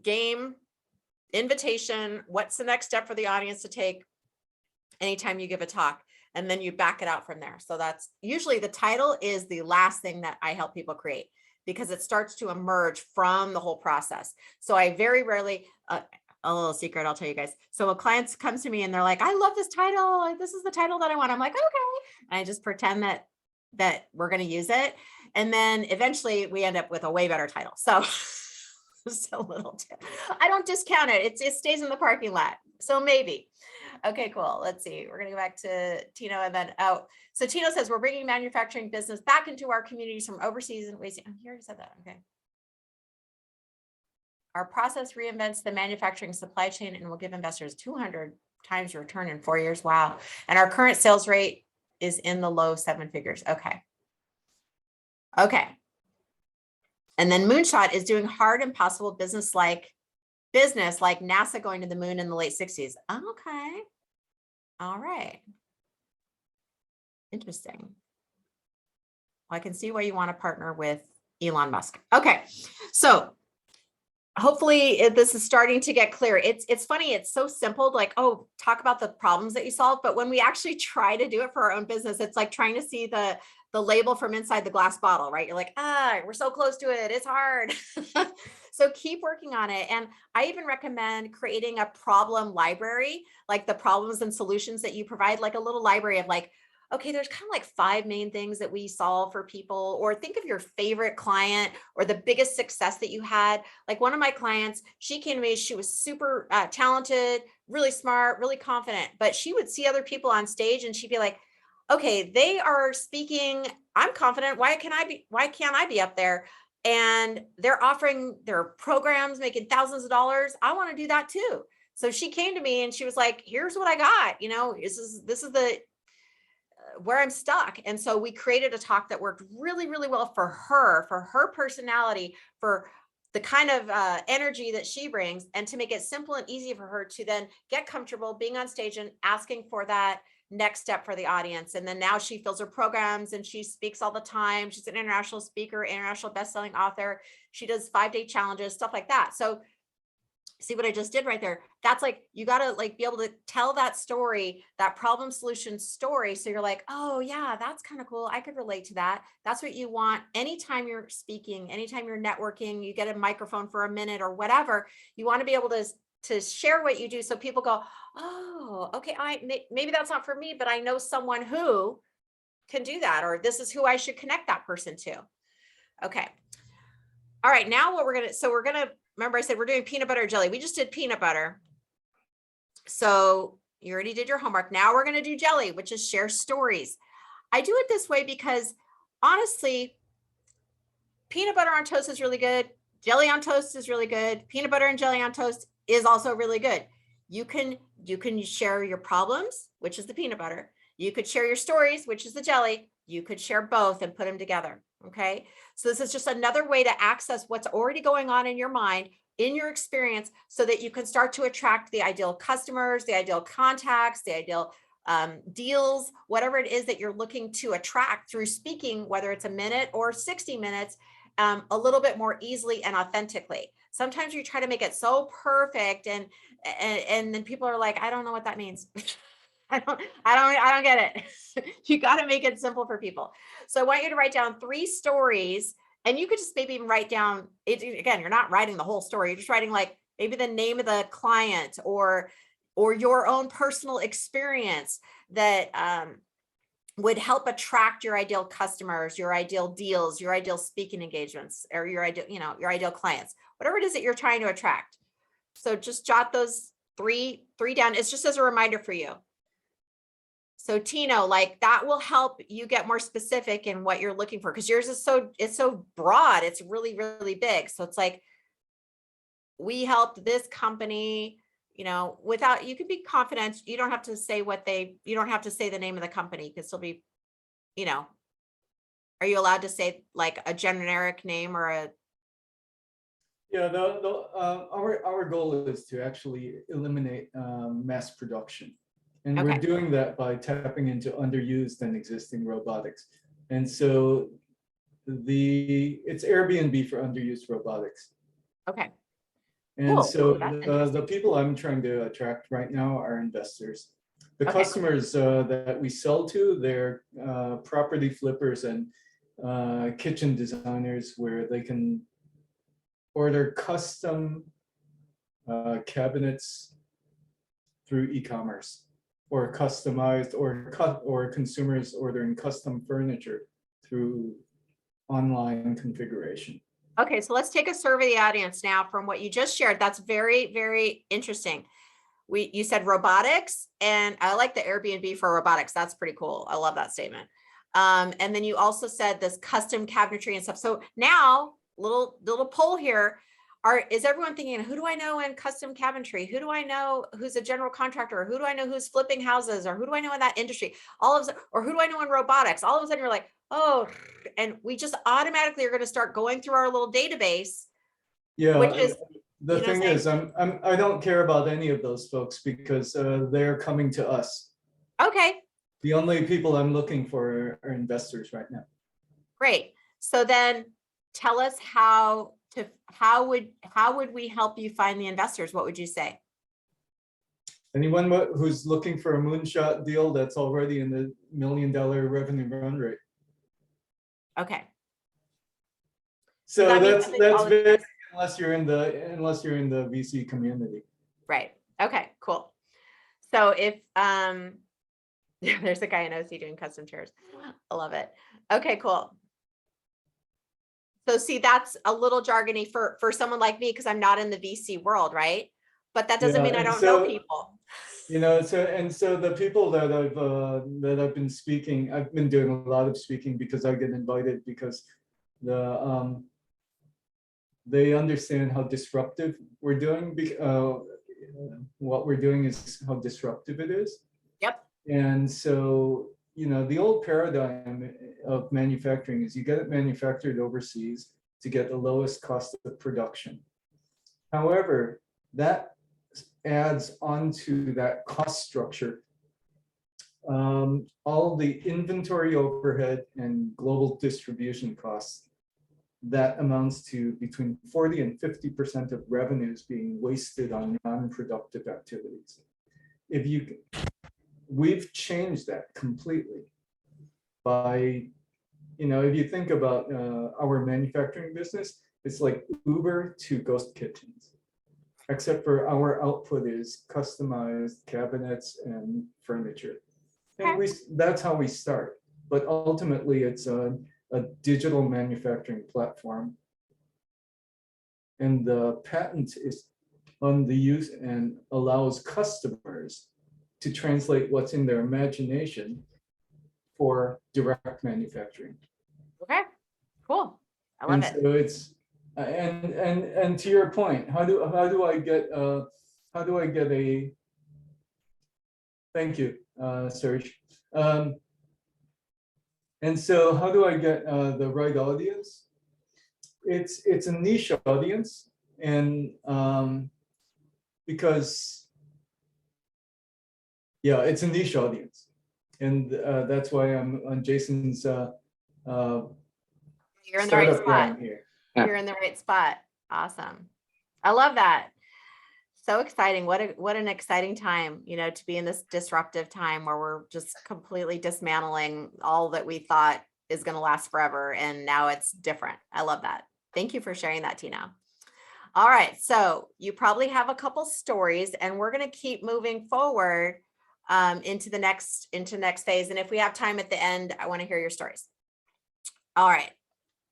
game invitation? What's the next step for the audience to take anytime you give a talk? And then you back it out from there. So that's usually the title is the last thing that I help people create, because it starts to emerge from the whole process. So I very rarely, a little secret I'll tell you guys. So when clients come to me and they're like, I love this title, this is the title that I want, I'm like, okay. And I just pretend that we're going to use it. And then eventually we end up with a way better title. So just a little tip. I don't discount it. It stays in the parking lot. So maybe. Okay, cool. Let's see. We're going to go back to Tino and then, so Tino says, we're bringing manufacturing business back into our communities from overseas and ways. You already said that. Okay. Our process reinvents the manufacturing supply chain and will give investors 200 times return in 4 years. Wow. And our current sales rate is in the low 7 figures. Okay. Okay. And then Moonshot is doing hard, impossible business like NASA going to the moon in the late 60s. Okay. All right. Interesting. Well, I can see why you want to partner with Elon Musk. Okay, so hopefully this is starting to get clear. It's funny, it's so simple, like, oh, talk about the problems that you solve, but when we actually try to do it for our own business, it's like trying to see the label from inside the glass bottle, right? You're like, we're so close to it, it's hard. So keep working on it. And I even recommend creating a problem library, like the problems and solutions that you provide, like a little library of like, okay, there's kind of like 5 main things that we solve for people, or think of your favorite client or the biggest success that you had. Like one of my clients, she came to me, she was super talented, really smart, really confident, but she would see other people on stage and she'd be like, okay, they are speaking, I'm confident, why can't I be up there? And they're offering their programs, making thousands of dollars. I want to do that too. So she came to me and she was like, here's what I got, this is the where I'm stuck. And so we created a talk that worked really, really well for her personality, for the kind of energy that she brings, and to make it simple and easy for her to then get comfortable being on stage and asking for that next step for the audience. And then now she fills her programs and she speaks all the time. She's an international speaker, international best-selling author. She does 5-day challenges, stuff like that. So see what I just did right there? That's like, you got to like be able to tell that story, that problem solution story. So you're like, oh yeah, that's kind of cool. I could relate to that. That's what you want. Anytime you're speaking, anytime you're networking, you get a microphone for a minute or whatever, you want to be able to share what you do. So people go, oh, okay, maybe that's not for me, but I know someone who can do that, or this is who I should connect that person to. Okay. All right. Now what we're going to, remember I said we're doing peanut butter or jelly. We just did peanut butter. So you already did your homework. Now we're going to do jelly, which is share stories. I do it this way because honestly, peanut butter on toast is really good. Jelly on toast is really good. Peanut butter and jelly on toast is also really good. You can share your problems, which is the peanut butter. You could share your stories, which is the jelly. You could share both and put them together. Okay. So this is just another way to access what's already going on in your mind, in your experience, so that you can start to attract the ideal customers, the ideal contacts, the ideal deals, whatever it is that you're looking to attract through speaking, whether it's a minute or 60 minutes, a little bit more easily and authentically. Sometimes you try to make it so perfect and then people are like, I don't know what that means. I don't get it. You got to make it simple for people. So I want you to write down 3 stories, and you could just maybe even write down it. Again, you're not writing the whole story. You're just writing like maybe the name of the client or your own personal experience that would help attract your ideal customers, your ideal deals, your ideal speaking engagements, or your ideal clients, whatever it is that you're trying to attract. So just jot those three down. It's just as a reminder for you. So Tino, like that will help you get more specific in what you're looking for, because yours is so broad. It's really, really big. So it's like, we helped this company, without, you can be confident. You don't have to say you don't have to say the name of the company. You can still be, are you allowed to say like a generic name or a? Yeah, our goal is to actually eliminate mass production. And Okay. we're doing that by tapping into underused and existing robotics. And so it's Airbnb for underused robotics. Okay. And Cool. so That's the people I'm trying to attract right now are investors. The Okay. customers that we sell to, they're property flippers and kitchen designers, where they can order custom cabinets through e-commerce, or customized, or consumers ordering custom furniture through online configuration. Okay, so let's take a survey of the audience now from what you just shared. That's very, very interesting. You said robotics, and I like the Airbnb for robotics. That's pretty cool. I love that statement. And then you also said this custom cabinetry and stuff. So now, little poll here. Is everyone thinking, who do I know in custom cabinetry? Who do I know who's a general contractor? Who do I know who's flipping houses? Or who do I know in that industry? Or who do I know in robotics? All of a sudden you're like, oh, and we just automatically are going to start going through our little database. Yeah, which is, the thing is, I don't care about any of those folks, because they're coming to us. Okay. The only people I'm looking for are investors right now. Great. So then tell us how would we help you find the investors? What would you say? Anyone who's looking for a moonshot deal that's already in the $1 million revenue run rate. Okay. So that means that's very, unless you're in the VC community. Right. Okay, cool. So if there's a guy in OC doing custom chairs. I love it. Okay, cool. So see, that's a little jargony for someone like me because I'm not in the VC world, right? But that doesn't mean I don't know people. You know, so the people that I've been speaking, I've been doing a lot of speaking because I get invited because they understand how disruptive we're doing. What we're doing is how disruptive it is. Yep. And so, you know, the old paradigm of manufacturing is you get it manufactured overseas to get the lowest cost of production. However, that adds onto that cost structure all the inventory overhead and global distribution costs. That amounts to between 40 and 50% of revenues being wasted on non-productive activities. We've changed that completely by, you know, if you think about our manufacturing business, it's like Uber to ghost kitchens, except for our output is customized cabinets and furniture. And that's how we start. But ultimately, it's a digital manufacturing platform. And the patent is on the use and allows customers to translate what's in their imagination for direct manufacturing. Okay, cool. I love it. So it's and to your point, how do I get a thank you, Serge. And so how do I get the right audience? It's a niche audience, and because it's a niche audience, and that's why I'm on Jason's You're in the right spot here. You're in the right spot. Awesome. I love that. So exciting. What an exciting time, you know, to be in this disruptive time where we're just completely dismantling all that we thought is going to last forever. And now it's different. I love that. Thank you for sharing that, Tina. All right. So you probably have a couple stories, and we're going to keep moving forward into the next phase. And if we have time at the end, I want to hear your stories. All right.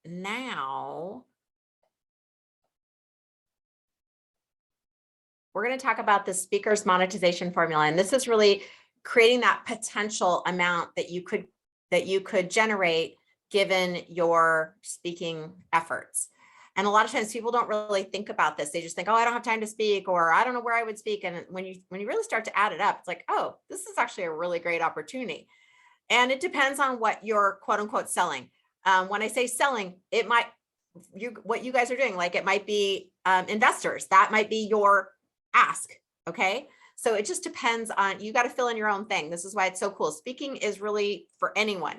Now we're going to talk about the speaker's monetization formula. And this is really creating that potential amount that you could generate given your speaking efforts. And a lot of times people don't really think about this. They just think, oh, I don't have time to speak, or I don't know where I would speak. And when you really start to add it up, it's like, oh, this is actually a really great opportunity. And it depends on what you're quote unquote selling. When I say selling, it might, what you guys are doing, like it might be investors. That might be your ask. Okay. So it just depends on, you got to fill in your own thing. This is why it's so cool. Speaking is really for anyone.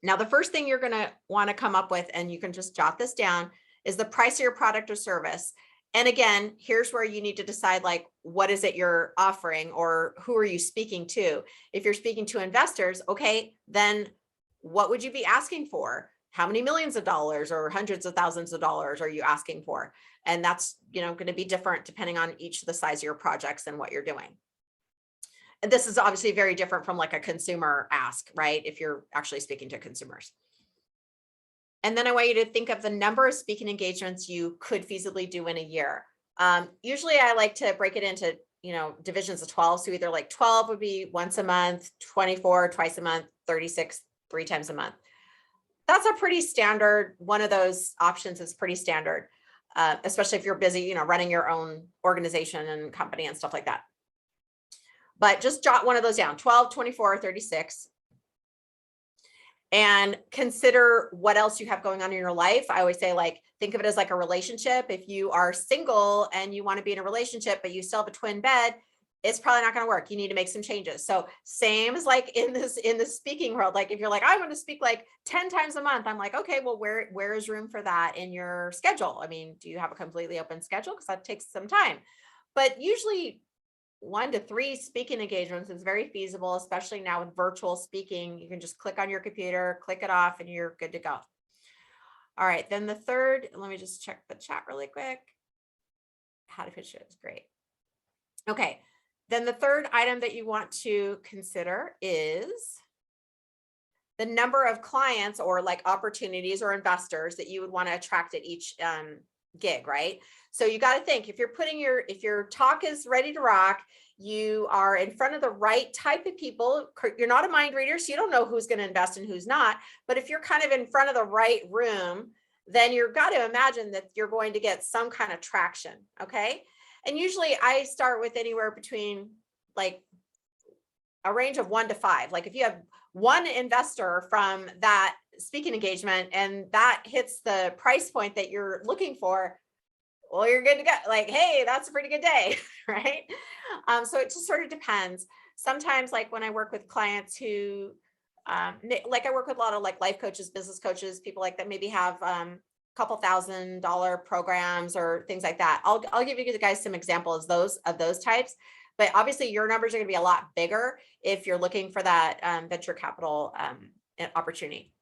Now, the first thing you're going to want to come up with, and you can just jot this down, is the price of your product or service. And again, here's where you need to decide, like, what is it you're offering, or who are you speaking to? If you're speaking to investors, okay, then what would you be asking for? How many millions of dollars or hundreds of thousands of dollars are you asking for? And that's, you know, going to be different depending on each of the size of your projects and what you're doing. And this is obviously very different from like a consumer ask, right? If you're actually speaking to consumers. And then I want you to think of the number of speaking engagements you could feasibly do in a year. Usually I like to break it into, you know, divisions of 12. So either like 12 would be once a month, 24 twice a month, 36 3 times a month. That's a pretty standard. One of those options is pretty standard, especially if you're busy, you know, running your own organization and company and stuff like that. But just jot one of those down, 12, 24, 36. And consider what else you have going on in your life. I always say, like, think of it as like a relationship. If you are single and you want to be in a relationship, but you still have a twin bed, it's probably not going to work. You need to make some changes. So same as like in the speaking world, like if you're like, I want to speak like 10 times a month, I'm like, okay, well, where is room for that in your schedule? I mean, do you have a completely open schedule? Because that takes some time. But usually 1 to 3 speaking engagements is very feasible, especially now with virtual speaking. You can just click on your computer, click it off, and you're good to go. All right, then the third, let me just check the chat really quick. How to pitch it is great. Okay, then the third item that you want to consider is the number of clients or like opportunities or investors that you would want to attract at each gig, right? So you got to think, if your talk is ready to rock, you are in front of the right type of people. You're not a mind reader, so you don't know who's going to invest and who's not. But if you're kind of in front of the right room, then you've got to imagine that you're going to get some kind of traction, okay? And usually I start with anywhere between like a range of 1 to 5. Like if you have one investor from that speaking engagement and that hits the price point that you're looking for, well, you're good to go. Like, hey, that's a pretty good day, right? So it just sort of depends. Sometimes like when I work with clients who, like I work with a lot of like life coaches, business coaches, people like that maybe have couple $1,000 programs or things like that. I'll give you guys some examples of those types, but obviously your numbers are going to be a lot bigger if you're looking for that venture capital opportunity.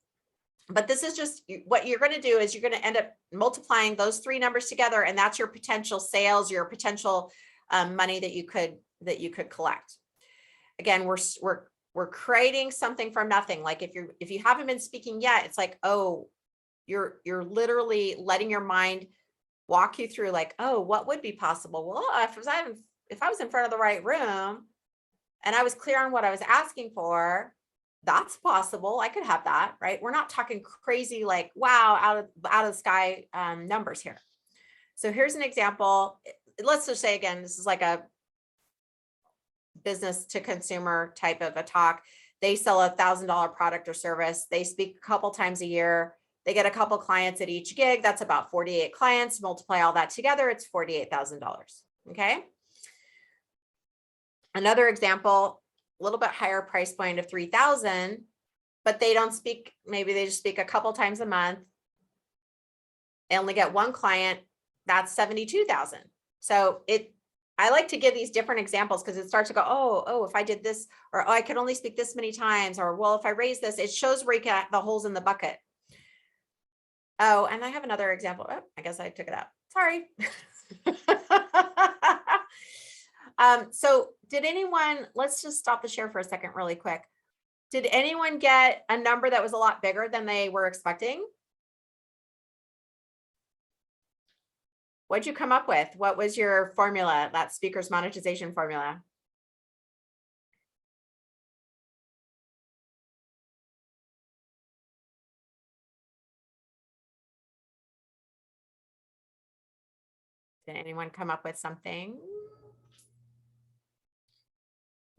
But this is just what you're going to do is you're going to end up multiplying those 3 numbers together, and that's your potential sales, your potential money that you could collect. Again, we're creating something from nothing. Like if you haven't been speaking yet, it's like, oh, you're literally letting your mind walk you through like, oh, what would be possible? Well, if I was in front of the right room and I was clear on what I was asking for, that's possible. I could have that, right? We're not talking crazy, like, wow, out of the sky numbers here. So here's an example. Let's just say, again, this is like a business to consumer type of a talk. They sell $1,000 product or service. They speak a couple times a year. They get a couple clients at each gig. That's about 48 clients. Multiply all that together, it's $48,000. Okay. Another example, a little bit higher price point of 3,000, but they don't speak, maybe they just speak a couple times a month. They only get 1 client, that's 72,000. So I like to give these different examples because it starts to go, oh, if I did this, or oh, I could only speak this many times, or well, if I raise this, it shows where you get the holes in the bucket. Oh, and I have another example. Oh, I guess I took it out. Sorry. So did anyone, let's just stop the share for a second really quick. Did anyone get a number that was a lot bigger than they were expecting? What'd you come up with? What was your formula, that speaker's monetization formula? Did anyone come up with something?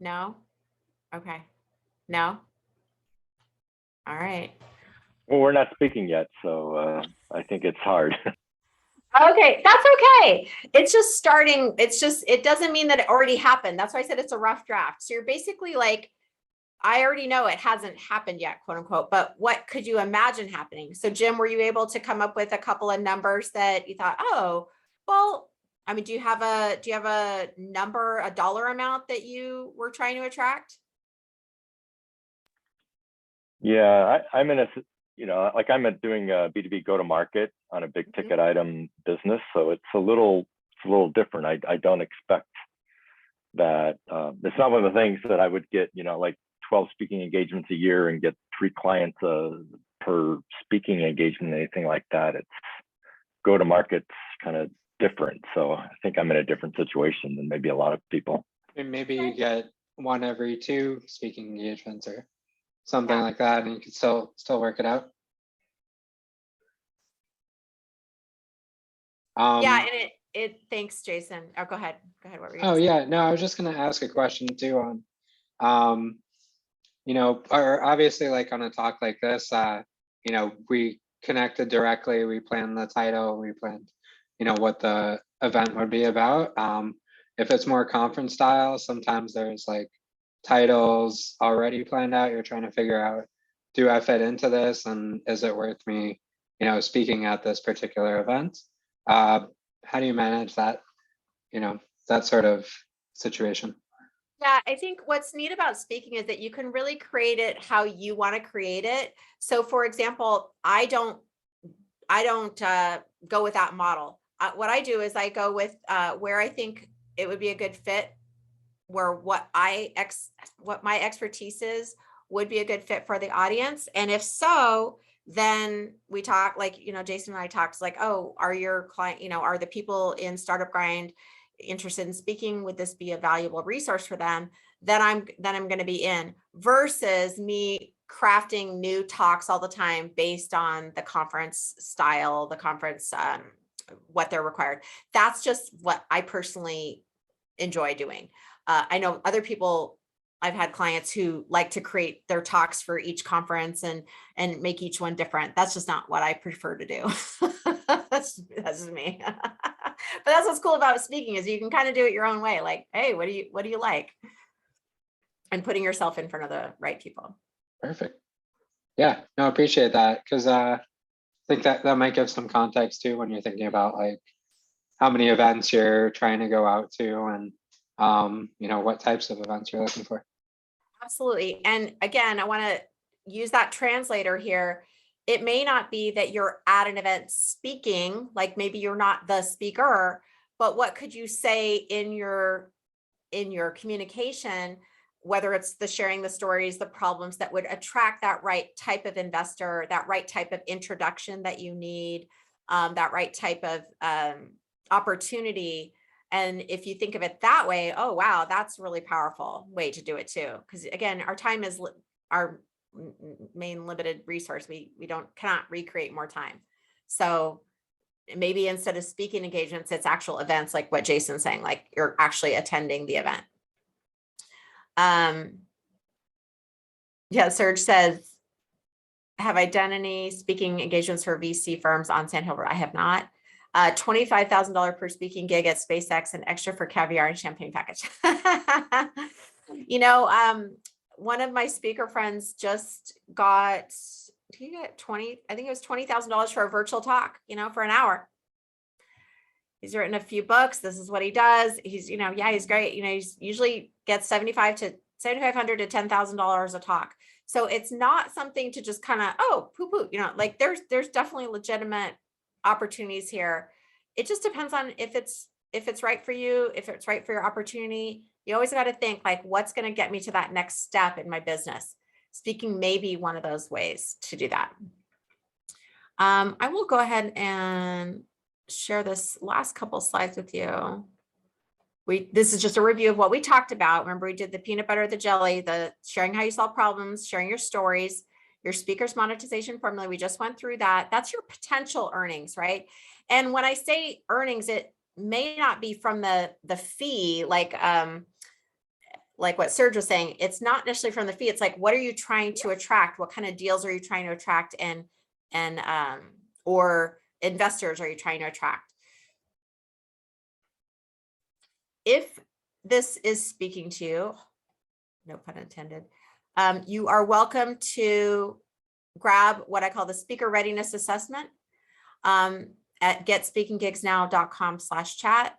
No? Okay. No? All right. Well, we're not speaking yet, so I think it's hard. Okay, that's okay. It's just starting. It doesn't mean that it already happened. That's why I said it's a rough draft. So you're basically like, I already know it hasn't happened yet, quote unquote, but what could you imagine happening? So Jim, were you able to come up with a couple of numbers that you thought, oh, well, I mean, do you have a number, a dollar amount that you were trying to attract? Yeah, I'm in a, like I'm doing a B2B go-to-market on a big ticket item business. So it's a little different. I don't expect that. It's not one of the things that I would get, like 12 speaking engagements a year and get 3 clients per speaking engagement, anything like that. It's go-to-market's kind of different. So I think I'm in a different situation than maybe a lot of people. And maybe you get 1 every 2 speaking engagements or something like that, and you can still work it out. Yeah, and it thanks, Jason. Oh, go ahead. What were you gonna say? Yeah, no, I was just gonna ask a question too on, or obviously like on a talk like this, we connected directly, we planned the title, we planned, what the event would be about. If it's more conference style, sometimes there's like titles already planned out. You're trying to figure out, do I fit into this, and is it worth me, speaking at this particular event? How do you manage that, that sort of situation? Yeah, I think what's neat about speaking is that you can really create it how you want to create it. So for example, I don't go with that model. What I do is I go with where I think it would be a good fit, where what my expertise is would be a good fit for the audience. And if so, then we talk, like, Jason and I talked, like, oh, are your client, are the people in Startup Grind interested in speaking? Would this be a valuable resource for them? Then I'm going to be in, versus me crafting new talks all the time based on the conference style, the conference, what they're required. That's just what I personally enjoy doing. I know other people, I've had clients who like to create their talks for each conference and make each one different. That's just not what I prefer to do. That's just me. But that's what's cool about speaking, is you can kind of do it your own way. Like, hey, what do you like? And putting yourself in front of the right people. Perfect. Yeah, no, I appreciate that, because I think that might give some context too when you're thinking about like how many events you're trying to go out to, and what types of events you're looking for. Absolutely. And again, I want to use that translator here. It may not be that you're at an event speaking, like maybe you're not the speaker, but what could you say in your communication, whether it's the sharing the stories, the problems that would attract that right type of investor, that right type of introduction that you need, that right type of opportunity. And if you think of it that way, oh, wow, that's a really powerful way to do it too. Because again, our time is our main limited resource. We cannot recreate more time. So maybe instead of speaking engagements, it's actual events, like what Jason's saying, like you're actually attending the event. Yeah, Serge says, have I done any speaking engagements for VC firms on Sand Hill Road? I have not. $25,000 per speaking gig at SpaceX, and extra for caviar and champagne package. One of my speaker friends just got, he got I think it was $20,000 for a virtual talk, for an hour. He's written a few books. This is what he does. He's, he's great. He's usually gets $7,500 to $10,000 a talk. So it's not something to just kind of, oh, poo-poo, like there's definitely legitimate opportunities here. It just depends on if it's right for you, if it's right for your opportunity. You always got to think like, what's going to get me to that next step in my business? Speaking may be one of those ways to do that. I will go ahead and share this last couple slides with you. This is just a review of what we talked about. Remember, we did the peanut butter, the jelly, the sharing how you solve problems, sharing your stories, your speaker's monetization formula. We just went through that. That's your potential earnings, right? And when I say earnings, it may not be from the fee, like what Serge was saying. It's not necessarily from the fee. It's like, what are you trying to attract? What kind of deals are you trying to attract, and or investors are you trying to attract? If this is speaking to you, no pun intended, you are welcome to grab what I call the speaker readiness assessment at getspeakinggigsnow.com/chat.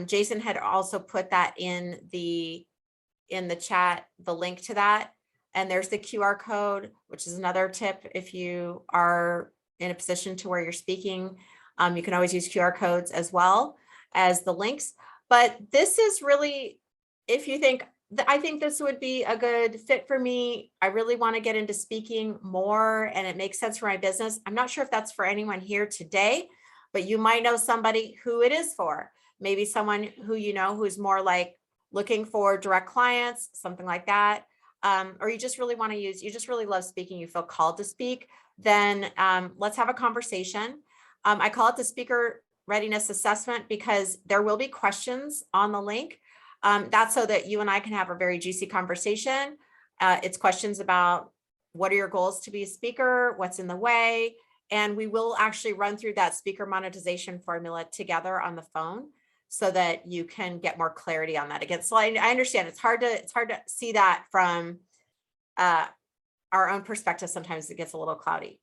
Jason had also put that in the chat, the link to that. And there's the QR code, which is another tip. If you are in a position to where you're speaking, you can always use QR codes as well as the links. But this is really, if you think, I think this would be a good fit for me. I really want to get into speaking more, and it makes sense for my business. I'm not sure if that's for anyone here today, but you might know somebody who it is for. Maybe someone who who's more like looking for direct clients, something like that. Or you just really want to you just really love speaking, you feel called to speak, then let's have a conversation. I call it the speaker readiness assessment because there will be questions on the link. That's so that you and I can have a very juicy conversation. It's questions about what are your goals to be a speaker, what's in the way, and we will actually run through that speaker monetization formula together on the phone. so that you can get more clarity on that. It gets, I understand it's hard to see that from our own perspective. Sometimes it gets a little cloudy.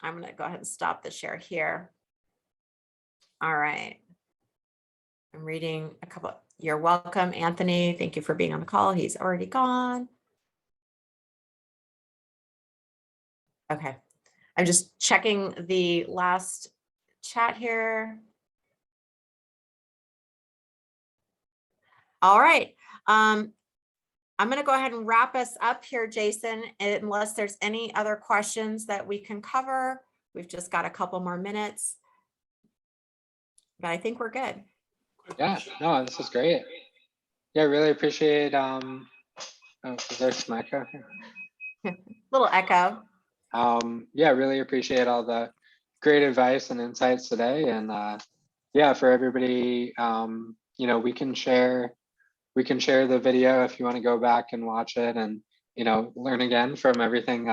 I'm going to go ahead and stop the share here. All right. I'm reading a couple. You're welcome, Anthony. Thank you for being on the call. He's already gone. Okay. I'm just checking the last chat here. All right. I'm going to go ahead and wrap us up here, Jason, unless there's any other questions that we can cover. We've just got a couple more minutes, but I think we're good. Yeah, no, this is great. Yeah, really appreciate, oh, is there some echo here? Little echo. Yeah, really appreciate all the great advice and insights today. And yeah, for everybody, you know, we can share the video if you want to go back and watch it and, you know, learn again from everything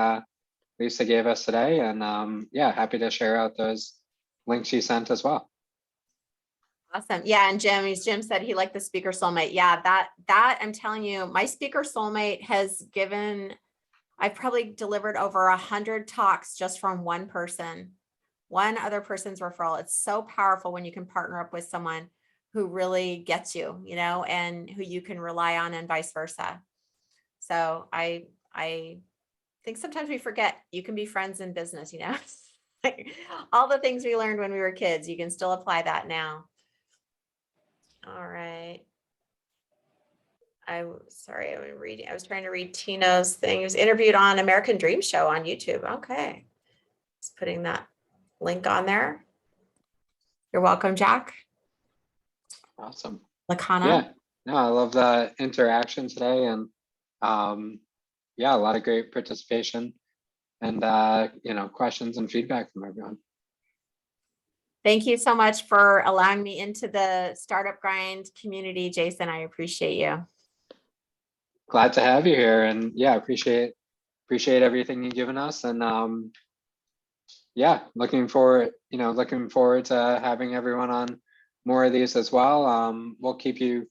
Leisa gave us today. And yeah, happy to share out those links she sent as well. Awesome. Yeah. And Jim said he liked the speaker soulmate. Yeah, that I'm telling you, my speaker soulmate has given, I've probably delivered over 100 talks just from one person, one other person's referral. It's so powerful when you can partner up with someone who really gets you, you know, and who you can rely on, and vice versa. So I think sometimes we forget you can be friends in business, you know, all the things we learned when we were kids, you can still apply that now. All right. I'm sorry, I was trying to read Tino's thing. He was interviewed on American Dream Show on YouTube. Okay. Just putting that link on there. You're welcome, Jack. Awesome. Lakana. Yeah, no, I love the interaction today, and yeah, a lot of great participation and you know, questions and feedback from everyone. Thank you so much for allowing me into the Startup Grind community, Jason. I appreciate you. Glad to have you here, and yeah, appreciate everything you've given us, and yeah, looking forward to having everyone on more of these as well. We'll keep you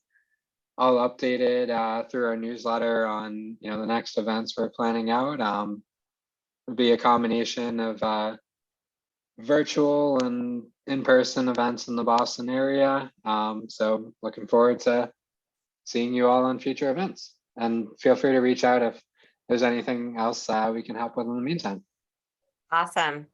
all updated through our newsletter on, you know, the next events we're planning out. It'll be a combination of virtual and in-person events in the Boston area. So looking forward to seeing you all on future events, and feel free to reach out if there's anything else we can help with in the meantime. Awesome.